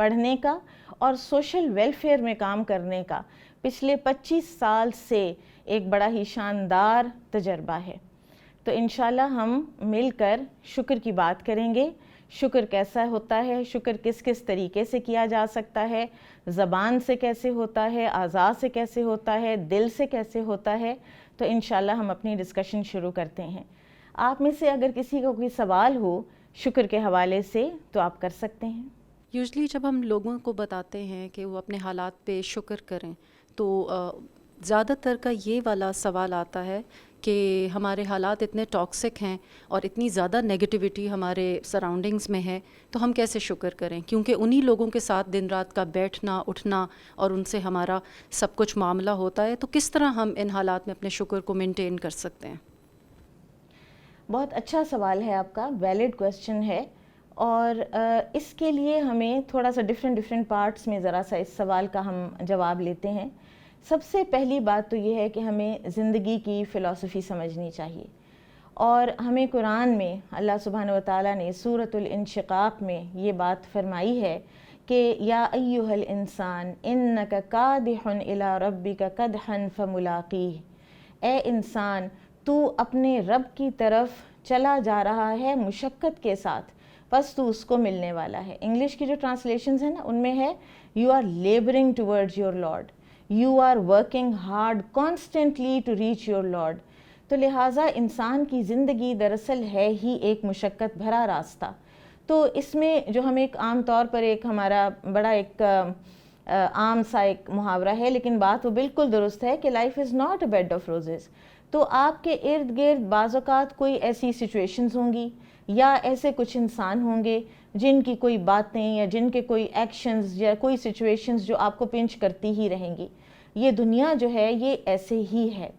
پڑھنے کا اور سوشل ویلفیئر میں کام کرنے کا پچھلے 25 سال سے ایک بڑا ہی شاندار تجربہ ہے۔ تو انشاءاللہ ہم مل کر شکر کی بات کریں گے، شکر کیسا ہوتا ہے، شکر کس کس طریقے سے کیا جا سکتا ہے، زبان سے کیسے ہوتا ہے، اعضاء سے کیسے ہوتا ہے، دل سے کیسے ہوتا ہے۔ تو انشاءاللہ ہم اپنی ڈسکشن شروع کرتے ہیں۔ آپ میں سے اگر کسی کو کوئی سوال ہو شکر کے حوالے سے تو آپ کر سکتے ہیں۔ یوزلی جب ہم لوگوں کو بتاتے ہیں کہ وہ اپنے حالات پہ شکر کریں تو زیادہ تر کا یہ والا سوال آتا ہے کہ ہمارے حالات اتنے ٹاکسک ہیں اور اتنی زیادہ نیگیٹیوٹی ہمارے سراؤنڈنگز میں ہے تو ہم کیسے شکر کریں، کیونکہ انہی لوگوں کے ساتھ دن رات کا بیٹھنا اٹھنا اور ان سے ہمارا سب کچھ معاملہ ہوتا ہے، تو کس طرح ہم ان حالات میں اپنے شکر کو مینٹین کر سکتے ہیں؟ بہت اچھا سوال ہے آپ کا، ویلڈ کویسچن ہے، اور اس کے لیے ہمیں تھوڑا سا ڈفرینٹ پارٹس میں ذرا سا اس سوال کا ہم جواب لیتے ہیں۔ سب سے پہلی بات تو یہ ہے کہ ہمیں زندگی کی فلسفی سمجھنی چاہیے، اور ہمیں قرآن میں اللہ سبحانہ وتعالیٰ نے سورۃ الانشقاق میں یہ بات فرمائی ہے کہ یا ایھا الانسان انک کادح الی ربک کدحا فملاقیہ، اے انسان تو اپنے رب کی طرف چلا جا رہا ہے مشقت کے ساتھ، بس تو اس کو ملنے والا ہے۔ انگلش کی جو ٹرانسلیشنز ہیں نا ان میں ہے you are labouring towards your lord, you are working hard constantly to reach your lord. تو لہٰذا انسان کی زندگی دراصل ہے ہی ایک مشقت بھرا راستہ۔ تو اس میں جو ہم ایک عام طور پر ایک ہمارا بڑا ایک عام سا ایک محاورہ ہے، لیکن بات وہ بالکل درست ہے کہ life is not a bad of roses. تو آپ کے ارد گرد بعض اوقات کوئی ایسی سچویشنز ہوں گی یا ایسے کچھ انسان ہوں گے جن کی کوئی باتیں یا جن کے کوئی ایکشنز یا کوئی سچویشنز جو آپ کو پنچ کرتی ہی رہیں گی۔ یہ دنیا جو ہے یہ ایسے ہی ہے،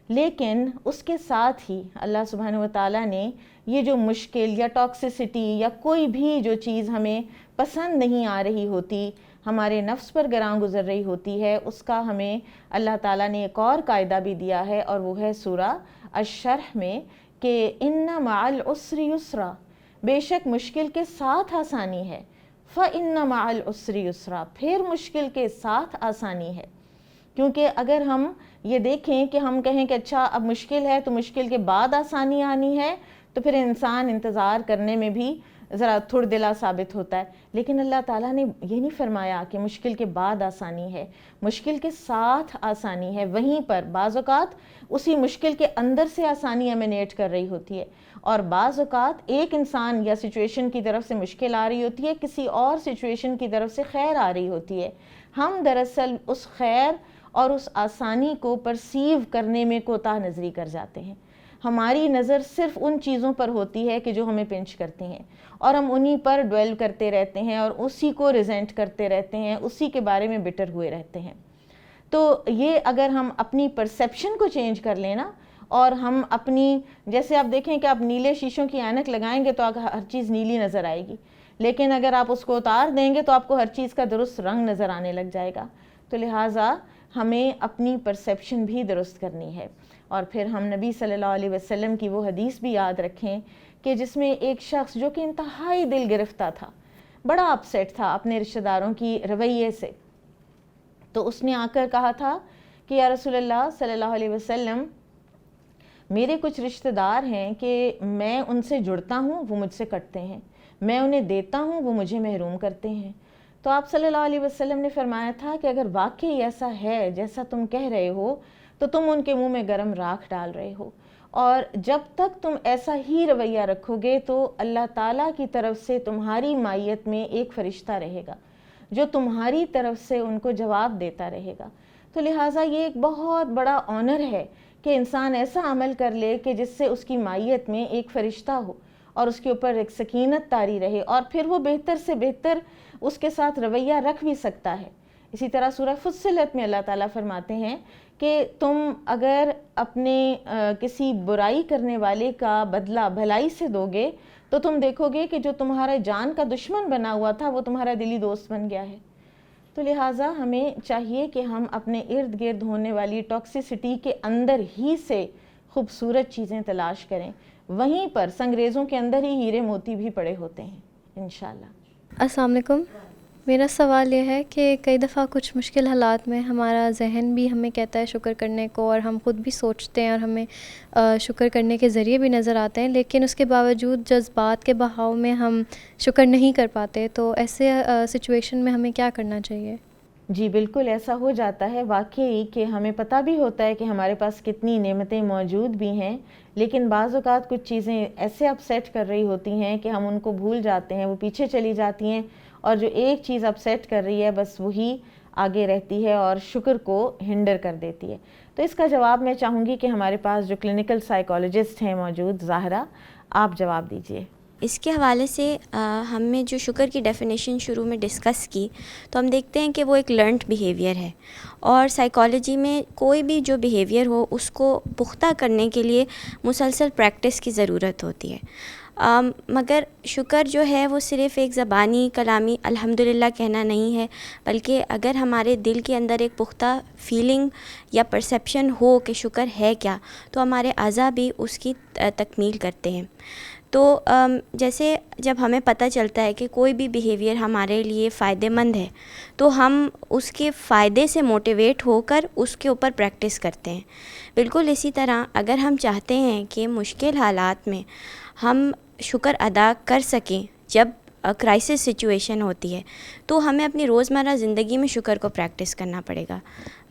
لیکن اس کے ساتھ ہی اللہ سبحانہ وتعالیٰ نے یہ جو مشکل یا ٹاکسیسٹی یا کوئی بھی جو چیز ہمیں پسند نہیں آ رہی ہوتی، ہمارے نفس پر گراں گزر رہی ہوتی ہے، اس کا ہمیں اللہ تعالیٰ نے ایک اور قاعدہ بھی دیا ہے، اور وہ ہے سورہ الشرح میں کہ ان مع العسر یسرا، بے شک مشکل کے ساتھ آسانی ہے، فإن مع العسر یسرا، پھر مشکل کے ساتھ آسانی ہے۔ کیونکہ اگر ہم یہ دیکھیں کہ ہم کہیں کہ اچھا اب مشکل ہے تو مشکل کے بعد آسانی آنی ہے، تو پھر انسان انتظار کرنے میں بھی ذرا تھوڑ دلا ثابت ہوتا ہے۔ لیکن اللہ تعالیٰ نے یہ نہیں فرمایا کہ مشکل کے بعد آسانی ہے، مشکل کے ساتھ آسانی ہے۔ وہیں پر بعض اوقات اسی مشکل کے اندر سے آسانی ایمینیٹ کر رہی ہوتی ہے، اور بعض اوقات ایک انسان یا سچویشن کی طرف سے مشکل آ رہی ہوتی ہے، کسی اور سچویشن کی طرف سے خیر آ رہی ہوتی ہے۔ ہم دراصل اس خیر اور اس آسانی کو پرسیو کرنے میں کوتاہ نظری کر جاتے ہیں۔ ہماری نظر صرف ان چیزوں پر ہوتی ہے کہ جو ہمیں پنچ کرتی ہیں، اور ہم انہی پر ڈویل کرتے رہتے ہیں اور اسی کو ریزینٹ کرتے رہتے ہیں، اسی کے بارے میں بٹر ہوئے رہتے ہیں۔ تو یہ اگر ہم اپنی پرسیپشن کو چینج کر لیں نا، اور ہم اپنی، جیسے آپ دیکھیں کہ آپ نیلے شیشوں کی اینک لگائیں گے تو ہر چیز نیلی نظر آئے گی، لیکن اگر آپ اس کو اتار دیں گے تو آپ کو ہر چیز کا درست رنگ نظر آنے لگ جائے گا۔ تو لہٰذا ہمیں اپنی پرسیپشن بھی درست کرنی ہے۔ اور پھر ہم نبی صلی اللہ علیہ وسلم کی وہ حدیث بھی یاد رکھیں کہ جس میں ایک شخص جو کہ انتہائی دل گرفتہ تھا، بڑا اپسیٹ تھا اپنے رشتہ داروں کی رویے سے، تو اس نے آ کر کہا تھا کہ یا رسول اللہ صلی اللہ علیہ وسلم، میرے کچھ رشتہ دار ہیں کہ میں ان سے جڑتا ہوں وہ مجھ سے کٹتے ہیں، میں انہیں دیتا ہوں وہ مجھے محروم کرتے ہیں۔ تو آپ صلی اللہ علیہ وسلم نے فرمایا تھا کہ اگر واقعی ایسا ہے جیسا تم کہہ رہے ہو تو تم ان کے منہ میں گرم راکھ ڈال رہے ہو، اور جب تک تم ایسا ہی رویہ رکھو گے تو اللہ تعالیٰ کی طرف سے تمہاری مائیت میں ایک فرشتہ رہے گا جو تمہاری طرف سے ان کو جواب دیتا رہے گا۔ تو لہٰذا یہ ایک بہت بڑا آنر ہے کہ انسان ایسا عمل کر لے کہ جس سے اس کی مائیت میں ایک فرشتہ ہو اور اس کے اوپر ایک سکینت طاری رہے، اور پھر وہ بہتر سے بہتر اس کے ساتھ رویہ رکھ بھی سکتا ہے۔ اسی طرح سورہ فصلت میں اللہ تعالیٰ فرماتے ہیں کہ تم اگر اپنے کسی برائی کرنے والے کا بدلہ بھلائی سے دو گے تو تم دیکھو گے کہ جو تمہارے جان کا دشمن بنا ہوا تھا وہ تمہارا دلی دوست بن گیا ہے۔ تو لہٰذا ہمیں چاہیے کہ ہم اپنے ارد گرد ہونے والی ٹاکسیسٹی کے اندر ہی سے خوبصورت چیزیں تلاش کریں، وہیں پر سنگریزوں کے اندر ہی ہیرے موتی بھی پڑے ہوتے ہیں انشاءاللہ۔ السلام علیکم، میرا سوال یہ ہے کہ کئی دفعہ کچھ مشکل حالات میں ہمارا ذہن بھی ہمیں کہتا ہے شکر کرنے کو، اور ہم خود بھی سوچتے ہیں اور ہمیں شکر کرنے کے ذریعے بھی نظر آتے ہیں، لیکن اس کے باوجود جذبات کے بہاؤ میں ہم شکر نہیں کر پاتے. تو ایسے سچویشن میں ہمیں کیا کرنا چاہیے؟ جی بالکل ایسا ہو جاتا ہے واقعی کہ ہمیں پتہ بھی ہوتا ہے کہ ہمارے پاس کتنی نعمتیں موجود بھی ہیں، لیکن بعض اوقات کچھ چیزیں ایسے اپسیٹ کر رہی ہوتی ہیں کہ ہم ان کو بھول جاتے ہیں، وہ پیچھے چلی جاتی ہیں، اور جو ایک چیز اپسیٹ کر رہی ہے بس وہی آگے رہتی ہے اور شکر کو ہنڈر کر دیتی ہے. تو اس کا جواب میں چاہوں گی کہ ہمارے پاس جو کلینکل سائیکالوجسٹ ہیں موجود، ظاہرہ آپ جواب دیجئے. اس کے حوالے سے ہم نے جو شکر کی ڈیفینیشن شروع میں ڈسکس کی، تو ہم دیکھتے ہیں کہ وہ ایک لرنڈ بیہیویئر ہے، اور سائیکالوجی میں کوئی بھی جو بیہیویئر ہو اس کو پختہ کرنے کے لیے مسلسل پریکٹس کی ضرورت ہوتی ہے. مگر شکر جو ہے وہ صرف ایک زبانی کلامی الحمدللہ کہنا نہیں ہے، بلکہ اگر ہمارے دل کے اندر ایک پختہ فیلنگ یا پرسیپشن ہو کہ شکر ہے کیا، تو ہمارے اعضاء بھی اس کی تکمیل کرتے ہیں. تو جیسے جب ہمیں پتہ چلتا ہے کہ کوئی بھی بیہیویئر ہمارے لیے فائدہ مند ہے، تو ہم اس کے فائدے سے موٹیویٹ ہو کر اس کے اوپر پریکٹس کرتے ہیں. بالکل اسی طرح اگر ہم چاہتے ہیں کہ مشکل حالات میں ہم شکر ادا کر سکیں جب کرائسس سچویشن ہوتی ہے، تو ہمیں اپنی روزمرہ زندگی میں شکر کو پریکٹس کرنا پڑے گا.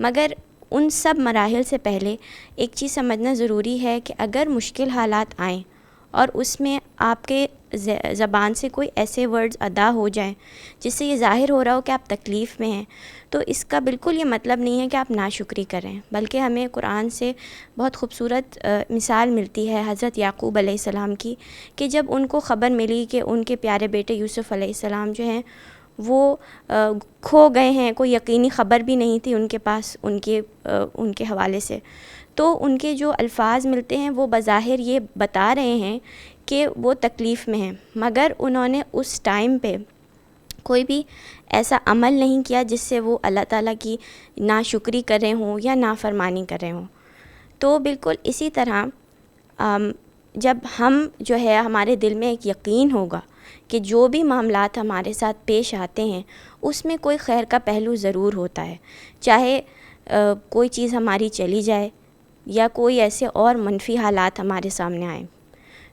مگر ان سب مراحل سے پہلے ایک چیز سمجھنا ضروری ہے کہ اگر مشکل حالات آئیں اور اس میں آپ کے زبان سے کوئی ایسے ورڈز ادا ہو جائیں جس سے یہ ظاہر ہو رہا ہو کہ آپ تکلیف میں ہیں، تو اس کا بالکل یہ مطلب نہیں ہے کہ آپ ناشکری کریں، بلکہ ہمیں قرآن سے بہت خوبصورت مثال ملتی ہے حضرت یعقوب علیہ السلام کی، کہ جب ان کو خبر ملی کہ ان کے پیارے بیٹے یوسف علیہ السلام جو ہیں وہ کھو گئے ہیں، کوئی یقینی خبر بھی نہیں تھی ان کے پاس ان کے حوالے سے، تو ان کے جو الفاظ ملتے ہیں وہ بظاہر یہ بتا رہے ہیں کہ وہ تکلیف میں ہیں، مگر انہوں نے اس ٹائم پہ کوئی بھی ایسا عمل نہیں کیا جس سے وہ اللہ تعالیٰ کی ناشکری کر رہے ہوں یا نافرمانی کر رہے ہوں. تو بالکل اسی طرح جب ہم جو ہے ہمارے دل میں ایک یقین ہوگا کہ جو بھی معاملات ہمارے ساتھ پیش آتے ہیں اس میں کوئی خیر کا پہلو ضرور ہوتا ہے، چاہے کوئی چیز ہماری چلی جائے یا کوئی ایسے اور منفی حالات ہمارے سامنے آئیں،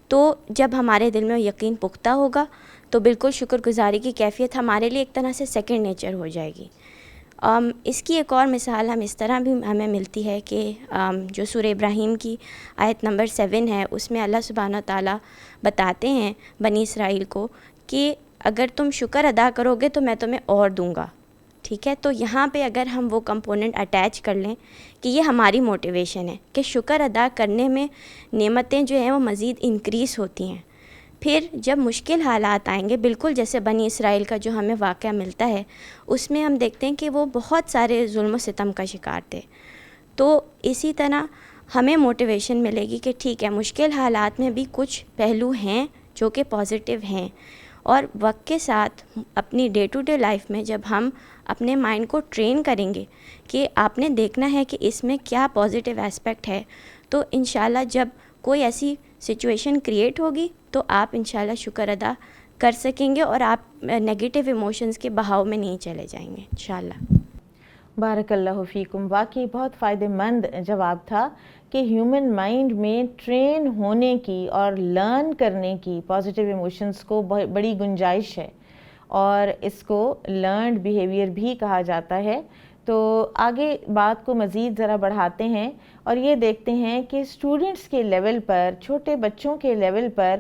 تو جب ہمارے دل میں یقین پختہ ہوگا تو بالکل شکر گزاری کی کیفیت ہمارے لیے ایک طرح سے سیکنڈ نیچر ہو جائے گی. اس کی ایک اور مثال ہم اس طرح بھی ہمیں ملتی ہے کہ جو سورہ ابراہیم کی آیت نمبر 7 ہے، اس میں اللہ سبحانہ تعالیٰ بتاتے ہیں بنی اسرائیل کو کہ اگر تم شکر ادا کرو گے تو میں تمہیں اور دوں گا. ٹھیک ہے، تو یہاں پہ اگر ہم وہ کمپوننٹ اٹیچ کر لیں کہ یہ ہماری موٹیویشن ہے کہ شکر ادا کرنے میں نعمتیں جو ہیں وہ مزید انکریز ہوتی ہیں. پھر جب مشکل حالات آئیں گے، بالکل جیسے بنی اسرائیل کا جو ہمیں واقعہ ملتا ہے، اس میں ہم دیکھتے ہیں کہ وہ بہت سارے ظلم و ستم کا شکار تھے. تو اسی طرح ہمیں موٹیویشن ملے گی کہ ٹھیک ہے، مشکل حالات میں بھی کچھ پہلو ہیں جو کہ پازیٹیو ہیں، اور وقت کے ساتھ اپنی ڈے ٹو ڈے لائف میں جب ہم اپنے مائنڈ کو ٹرین کریں گے کہ آپ نے دیکھنا ہے کہ اس میں کیا پازیٹیو اسپیکٹ ہے، تو انشاءاللہ جب کوئی ایسی سچویشن کریٹ ہوگی تو آپ انشاءاللہ شکر ادا کر سکیں گے اور آپ نیگیٹو ایموشنز کے بہاؤ میں نہیں چلے جائیں گے انشاءاللہ. بارک اللہ فیکم. واقعی بہت فائدہ مند جواب تھا کہ ہیومن مائنڈ میں ٹرین ہونے کی اور لرن کرنے کی پازیٹیو ایموشنز کو بڑی گنجائش ہے، اور اس کو لرنڈ بیہیویئر بھی کہا جاتا ہے. تو آگے بات کو مزید ذرا بڑھاتے ہیں اور یہ دیکھتے ہیں کہ اسٹوڈنٹس کے لیول پر، چھوٹے بچوں کے لیول پر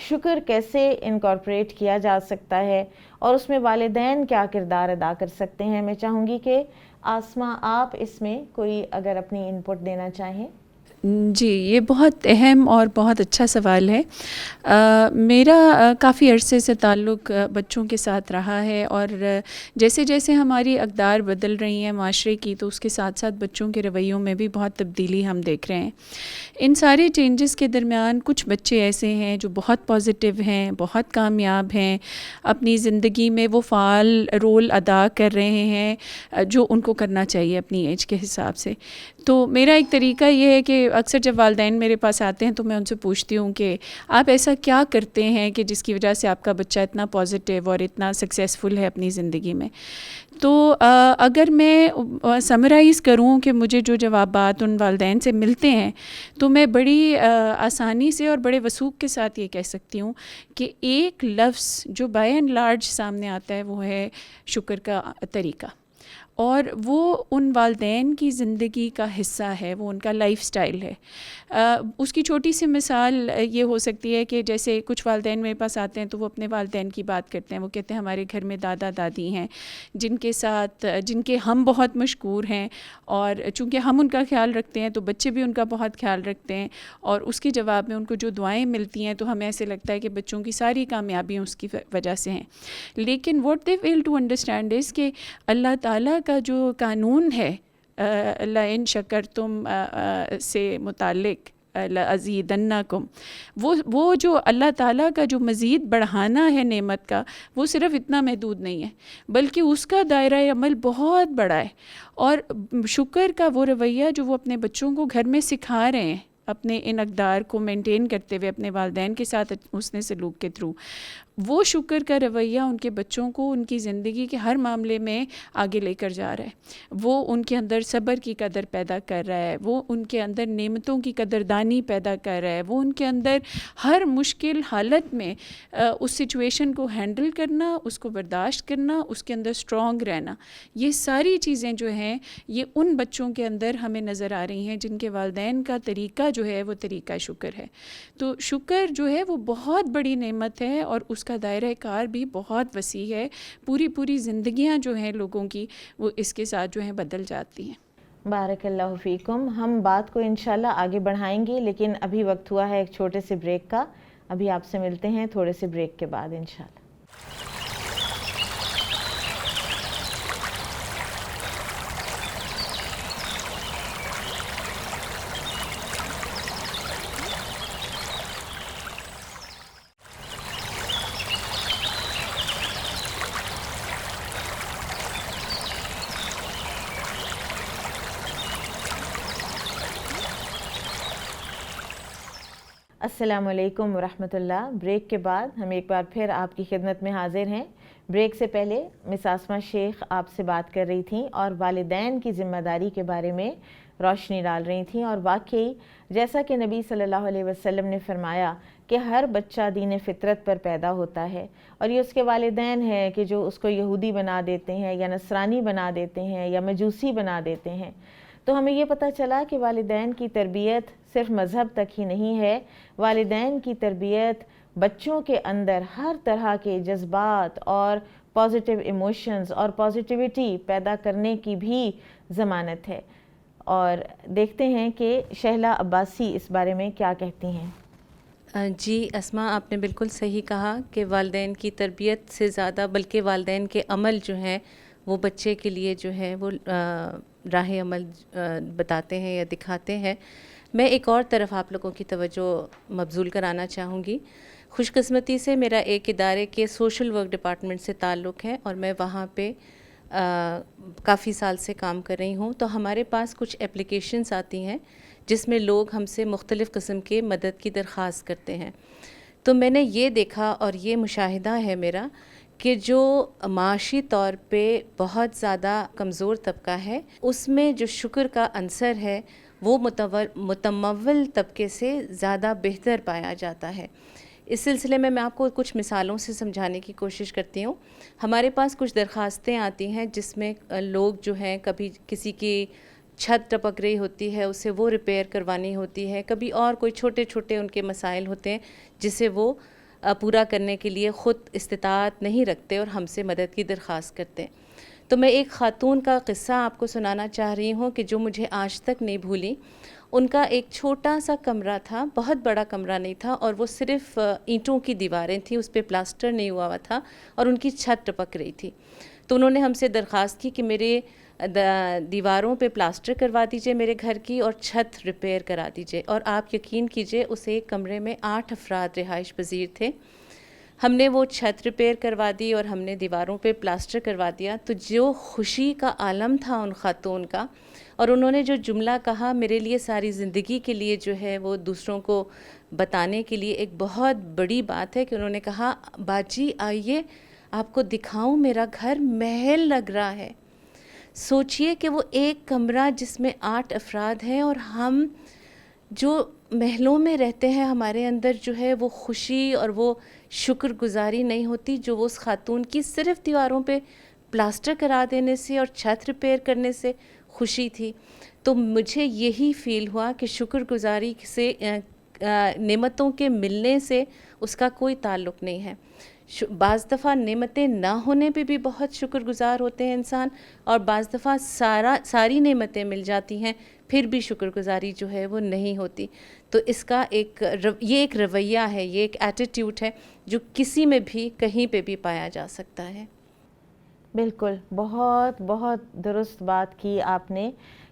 شکر کیسے انکارپوریٹ کیا جا سکتا ہے اور اس میں والدین کیا کردار ادا کر سکتے ہیں. میں چاہوں گی کہ آسمہ آپ اس میں کوئی اگر اپنی انپٹ دینا چاہیں. جی، یہ بہت اہم اور بہت اچھا سوال ہے. میرا کافی عرصے سے تعلق بچوں کے ساتھ رہا ہے، اور جیسے جیسے ہماری اقدار بدل رہی ہیں معاشرے کی، تو اس کے ساتھ ساتھ بچوں کے رویوں میں بھی بہت تبدیلی ہم دیکھ رہے ہیں. ان سارے چینجز کے درمیان کچھ بچے ایسے ہیں جو بہت پازیٹیو ہیں، بہت کامیاب ہیں، اپنی زندگی میں وہ فعال رول ادا کر رہے ہیں جو ان کو کرنا چاہیے اپنی ایج کے حساب سے. تو میرا ایک طریقہ یہ ہے کہ اکثر جب والدین میرے پاس آتے ہیں تو میں ان سے پوچھتی ہوں کہ آپ ایسا کیا کرتے ہیں کہ جس کی وجہ سے آپ کا بچہ اتنا پازیٹیو اور اتنا سکسیزفل ہے اپنی زندگی میں. تو اگر میں سمرائز کروں کہ مجھے جو جوابات ان والدین سے ملتے ہیں تو میں بڑی آسانی سے اور بڑے وثوق کے ساتھ یہ کہہ سکتی ہوں کہ ایک لفظ جو بائی اینڈ لارج سامنے آتا ہے وہ ہے شکر کا طریقہ, اور وہ ان والدین کی زندگی کا حصہ ہے, وہ ان کا لائف سٹائل ہے. اس کی چھوٹی سی مثال یہ ہو سکتی ہے کہ جیسے کچھ والدین میرے پاس آتے ہیں تو وہ اپنے والدین کی بات کرتے ہیں, وہ کہتے ہیں ہمارے گھر میں دادا دادی ہیں جن کے ہم بہت مشکور ہیں, اور چونکہ ہم ان کا خیال رکھتے ہیں تو بچے بھی ان کا بہت خیال رکھتے ہیں, اور اس کے جواب میں ان کو جو دعائیں ملتی ہیں تو ہمیں ایسے لگتا ہے کہ بچوں کی ساری کامیابیاں اس کی وجہ سے ہیں. لیکن what they fail to understand is کہ اللہ تعالیٰ کا جو قانون ہے لَإِن شَكَرْتُمْ سے متعلق لَأَزِيدَنَّكُمْ, وہ جو اللہ تعالیٰ کا جو مزید بڑھانا ہے نعمت کا, وہ صرف اتنا محدود نہیں ہے بلکہ اس کا دائرہ عمل بہت بڑا ہے. اور شکر کا وہ رویہ جو وہ اپنے بچوں کو گھر میں سکھا رہے ہیں اپنے ان اقدار کو مینٹین کرتے ہوئے اپنے والدین کے ساتھ حسن سلوک کے تھرو, وہ شکر کا رویہ ان کے بچوں کو ان کی زندگی کے ہر معاملے میں آگے لے کر جا رہا ہے. وہ ان کے اندر صبر کی قدر پیدا کر رہا ہے, وہ ان کے اندر نعمتوں کی قدردانی پیدا کر رہا ہے, وہ ان کے اندر ہر مشکل حالت میں اس سچویشن کو ہینڈل کرنا, اس کو برداشت کرنا, اس کے اندر اسٹرانگ رہنا, یہ ساری چیزیں جو ہیں یہ ان بچوں کے اندر ہمیں نظر آ رہی ہیں جن کے والدین کا طریقہ جو ہے وہ طریقہ شکر ہے. تو شکر جو ہے وہ بہت بڑی نعمت ہے اور اس کا دائرہ کار بھی بہت وسیع ہے. پوری زندگیاں جو ہیں لوگوں کی وہ اس کے ساتھ جو ہیں بدل جاتی ہیں. بارک اللہ فیکم. ہم بات کو انشاءاللہ آگے بڑھائیں گے, لیکن ابھی وقت ہوا ہے ایک چھوٹے سے بریک کا. ابھی آپ سے ملتے ہیں تھوڑے سے بریک کے بعد انشاءاللہ. السلام علیکم ورحمۃ اللہ. بریک کے بعد ہم ایک بار پھر آپ کی خدمت میں حاضر ہیں. بریک سے پہلے مس آسمہ شیخ آپ سے بات کر رہی تھیں اور والدین کی ذمہ داری کے بارے میں روشنی ڈال رہی تھیں, اور واقعی جیسا کہ نبی صلی اللہ علیہ وسلم نے فرمایا کہ ہر بچہ دین فطرت پر پیدا ہوتا ہے, اور یہ اس کے والدین ہیں کہ جو اس کو یہودی بنا دیتے ہیں یا نصرانی بنا دیتے ہیں یا مجوسی بنا دیتے ہیں. تو ہمیں یہ پتہ چلا کہ والدین کی تربیت صرف مذہب تک ہی نہیں ہے, والدین کی تربیت بچوں کے اندر ہر طرح کے جذبات اور پازیٹیو ایموشنز اور پازیٹیوٹی پیدا کرنے کی بھی ضمانت ہے. اور دیکھتے ہیں کہ شہلا عباسی اس بارے میں کیا کہتی ہیں. جی اسماء, آپ نے بالکل صحیح کہا کہ والدین کی تربیت سے زیادہ بلکہ والدین کے عمل جو ہیں وہ بچے کے لیے جو ہے وہ راہ عمل بتاتے ہیں یا دکھاتے ہیں. میں ایک اور طرف آپ لوگوں کی توجہ مبذول کرانا چاہوں گی. خوش قسمتی سے میرا ایک ادارے کے سوشل ورک ڈپارٹمنٹ سے تعلق ہے اور میں وہاں پہ کافی سال سے کام کر رہی ہوں. تو ہمارے پاس کچھ اپلیکیشنز آتی ہیں جس میں لوگ ہم سے مختلف قسم کے مدد کی درخواست کرتے ہیں. تو میں نے یہ دیکھا اور یہ مشاہدہ ہے میرا کہ جو معاشی طور پہ بہت زیادہ کمزور طبقہ ہے اس میں جو شکر کا عنصر ہے وہ متمول طبقے سے زیادہ بہتر پایا جاتا ہے. اس سلسلے میں آپ کو کچھ مثالوں سے سمجھانے کی کوشش کرتی ہوں. ہمارے پاس کچھ درخواستیں آتی ہیں جس میں لوگ جو ہیں کبھی کسی کی چھت ٹپک رہی ہوتی ہے اسے وہ ریپیئر کروانی ہوتی ہے, کبھی اور کوئی چھوٹے چھوٹے ان کے مسائل ہوتے ہیں جسے وہ پورا کرنے کے لیے خود استطاعت نہیں رکھتے اور ہم سے مدد کی درخواست کرتے ہیں. تو میں ایک خاتون کا قصہ آپ کو سنانا چاہ رہی ہوں کہ جو مجھے آج تک نہیں بھولی. ان کا ایک چھوٹا سا کمرہ تھا, بہت بڑا کمرہ نہیں تھا, اور وہ صرف اینٹوں کی دیواریں تھیں, اس پہ پلاسٹر نہیں ہوا تھا اور ان کی چھت ٹپک رہی تھی. تو انہوں نے ہم سے درخواست کی کہ میرے دیواروں پہ پلاسٹر کروا دیجئے میرے گھر کی اور چھت ریپیئر کرا دیجئے. اور آپ یقین کیجئے اس ایک کمرے میں 8 افراد رہائش پذیر تھے. ہم نے وہ چھت ریپیئر کروا دی اور ہم نے دیواروں پہ پلاسٹر کروا دیا. تو جو خوشی کا عالم تھا ان خاتون کا, اور انہوں نے جو جملہ کہا میرے لیے ساری زندگی کے لیے جو ہے وہ دوسروں کو بتانے کے لیے ایک بہت بڑی بات ہے, کہ انہوں نے کہا باجی آئیے آپ کو دکھاؤں میرا گھر محل لگ رہا ہے. سوچئے کہ وہ ایک کمرہ جس میں 8 افراد ہیں, اور ہم جو محلوں میں رہتے ہیں ہمارے اندر جو ہے وہ خوشی اور وہ شکر گزاری نہیں ہوتی جو وہ اس خاتون کی صرف دیواروں پہ پلاسٹر کرا دینے سے اور چھت ریپیئر کرنے سے خوشی تھی. تو مجھے یہی فیل ہوا کہ شکر گزاری سے نعمتوں کے ملنے سے اس کا کوئی تعلق نہیں ہے. بعض دفعہ نعمتیں نہ ہونے پہ بھی بہت شکر گزار ہوتے ہیں انسان, اور بعض دفعہ ساری نعمتیں مل جاتی ہیں پھر بھی شکر گزاری جو ہے وہ نہیں ہوتی. تو اس کا یہ ایک رویہ ہے, یہ ایک ایٹیٹیوڈ ہے جو کسی میں بھی کہیں پہ بھی پایا جا سکتا ہے. بالکل, بہت بہت درست بات کی آپ نے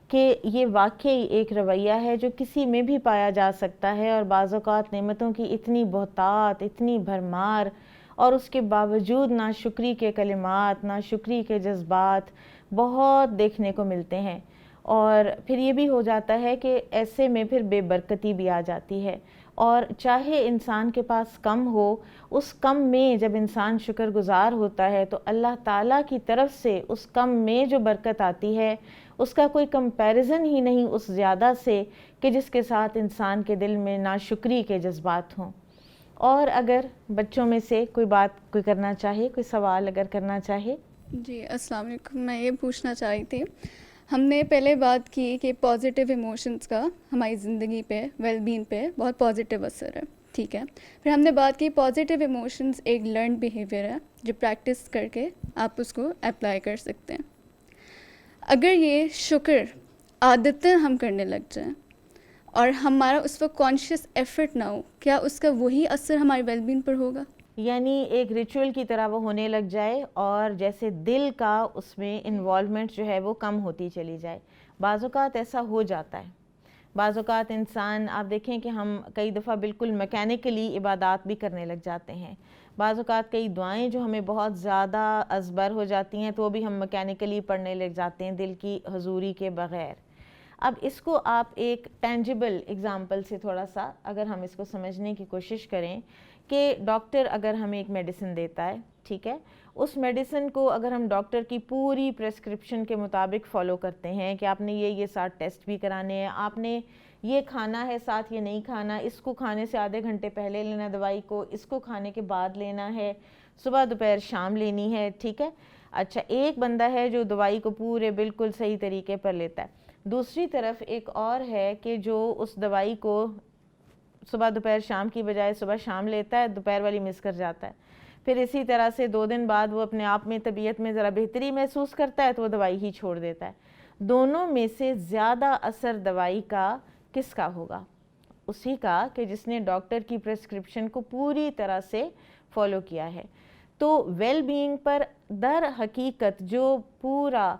کہ یہ واقعی ایک رویہ ہے جو کسی میں بھی پایا جا سکتا ہے, اور بعض اوقات نعمتوں کی اتنی بہتات, اتنی بھرمار, اور اس کے باوجود ناشکری کے کلمات, ناشکری کے جذبات بہت دیکھنے کو ملتے ہیں. اور پھر یہ بھی ہو جاتا ہے کہ ایسے میں پھر بے برکتی بھی آ جاتی ہے. اور چاہے انسان کے پاس کم ہو, اس کم میں جب انسان شکر گزار ہوتا ہے تو اللہ تعالیٰ کی طرف سے اس کم میں جو برکت آتی ہے اس کا کوئی کمپیریزن ہی نہیں اس زیادہ سے کہ جس کے ساتھ انسان کے دل میں ناشکری کے جذبات ہوں. اور اگر بچوں میں سے کوئی بات کوئی کرنا چاہے, کوئی سوال اگر کرنا چاہے. جی السلام علیکم. میں یہ پوچھنا چاہ رہی تھی, ہم نے پہلے بات کی کہ پازیٹیو ایموشنز کا ہماری زندگی پہ, ویل بینگ پہ بہت پازیٹیو اثر ہے, ٹھیک ہے. پھر ہم نے بات کی پازیٹیو ایموشنز ایک لرنڈ بیہیویئر ہے جو پریکٹس کر کے آپ اس کو اپلائی کر سکتے ہیں. اگر یہ شکر عادتیں ہم کرنے لگ جائیں اور ہمارا اس وقت کانشیس ایفرٹ نہ ہو, کیا اس کا وہی اثر ہماری ویل بینگ پر ہوگا؟ یعنی ایک ریچول کی طرح وہ ہونے لگ جائے, اور جیسے دل کا اس میں انوالومنٹ جو ہے وہ کم ہوتی چلی جائے. بعض اوقات ایسا ہو جاتا ہے. بعض اوقات انسان, آپ دیکھیں کہ ہم کئی دفعہ بالکل میکینیکلی عبادات بھی کرنے لگ جاتے ہیں. بعض اوقات کئی دعائیں جو ہمیں بہت زیادہ ازبر ہو جاتی ہیں تو وہ بھی ہم میکینیکلی پڑھنے لگ جاتے ہیں دل کی حضوری کے بغیر. اب اس کو آپ ایک ٹینجیبل اگزامپل سے تھوڑا سا اگر ہم اس کو سمجھنے کی کوشش کریں کہ ڈاکٹر اگر ہمیں ایک میڈیسن دیتا ہے, ٹھیک ہے, اس میڈیسن کو اگر ہم ڈاکٹر کی پوری پریسکرپشن کے مطابق فالو کرتے ہیں کہ آپ نے یہ ساتھ ٹیسٹ بھی کرانے ہیں, آپ نے یہ کھانا ہے ساتھ یہ نہیں کھانا, اس کو کھانے سے آدھے گھنٹے پہلے لینا دوائی کو, اس کو کھانے کے بعد لینا ہے, صبح دوپہر شام لینی ہے, ٹھیک ہے. اچھا, ایک بندہ ہے جو دوائی کو پورے بالکل صحیح طریقے پر لیتا ہے. دوسری طرف ایک اور ہے کہ جو اس دوائی کو صبح دوپہر شام کی بجائے صبح شام لیتا ہے, دوپہر والی مس کر جاتا ہے. پھر اسی طرح سے 2 دن بعد وہ اپنے آپ میں طبیعت میں ذرا بہتری محسوس کرتا ہے تو وہ دوائی ہی چھوڑ دیتا ہے. دونوں میں سے زیادہ اثر دوائی کا کس کا ہوگا؟ اسی کا کہ جس نے ڈاکٹر کی پریسکرپشن کو پوری طرح سے فالو کیا ہے. تو ویل بینگ پر در حقیقت جو پورا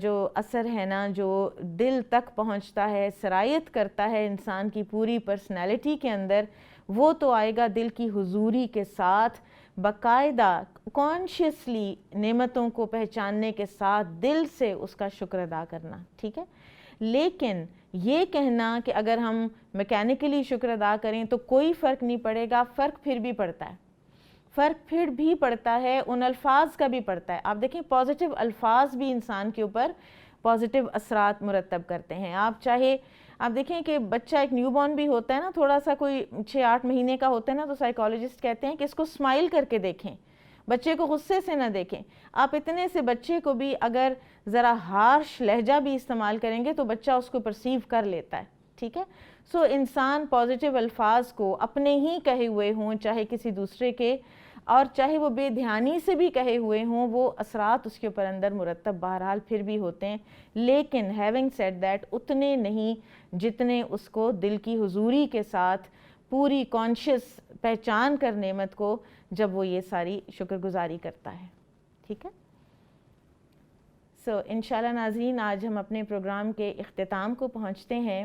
جو اثر ہے نا, جو دل تک پہنچتا ہے, سرایت کرتا ہے انسان کی پوری پرسنالٹی کے اندر, وہ تو آئے گا دل کی حضوری کے ساتھ, باقاعدہ کانشیسلی نعمتوں کو پہچاننے کے ساتھ دل سے اس کا شکر ادا کرنا, ٹھیک ہے. لیکن یہ کہنا کہ اگر ہم میکینیکلی شکر ادا کریں تو کوئی فرق نہیں پڑے گا, فرق پھر بھی پڑتا ہے. فرق پھر بھی پڑتا ہے, ان الفاظ کا بھی پڑتا ہے. آپ دیکھیں پازیٹیو الفاظ بھی انسان کے اوپر پازیٹیو اثرات مرتب کرتے ہیں. آپ دیکھیں کہ بچہ ایک نیو بورن بھی ہوتا ہے نا, تھوڑا سا کوئی 6-8 مہینے کا ہوتا ہے نا, تو سائیکالوجسٹ کہتے ہیں کہ اس کو اسمائل کر کے دیکھیں, بچے کو غصے سے نہ دیکھیں. آپ اتنے سے بچے کو بھی اگر ذرا ہارش لہجہ بھی استعمال کریں گے تو بچہ اس کو پرسیو کر لیتا ہے, ٹھیک ہے. سو انسان پازیٹیو الفاظ کو اپنے ہی کہے ہوئے ہوں, چاہے کسی دوسرے کے, اور چاہے وہ بے دھیانی سے بھی کہے ہوئے ہوں, وہ اثرات اس کے اوپر اندر مرتب بہرحال پھر بھی ہوتے ہیں. لیکن ہیونگ سیڈ دیٹ اتنے نہیں جتنے اس کو دل کی حضوری کے ساتھ پوری کانشیس پہچان کر نعمت کو جب وہ یہ ساری شکر گزاری کرتا ہے, ٹھیک ہے. سو انشاءاللہ ناظرین, آج ہم اپنے پروگرام کے اختتام کو پہنچتے ہیں.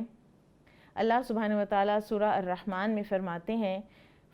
اللہ سبحانہ وتعالیٰ سورہ الرحمن میں فرماتے ہیں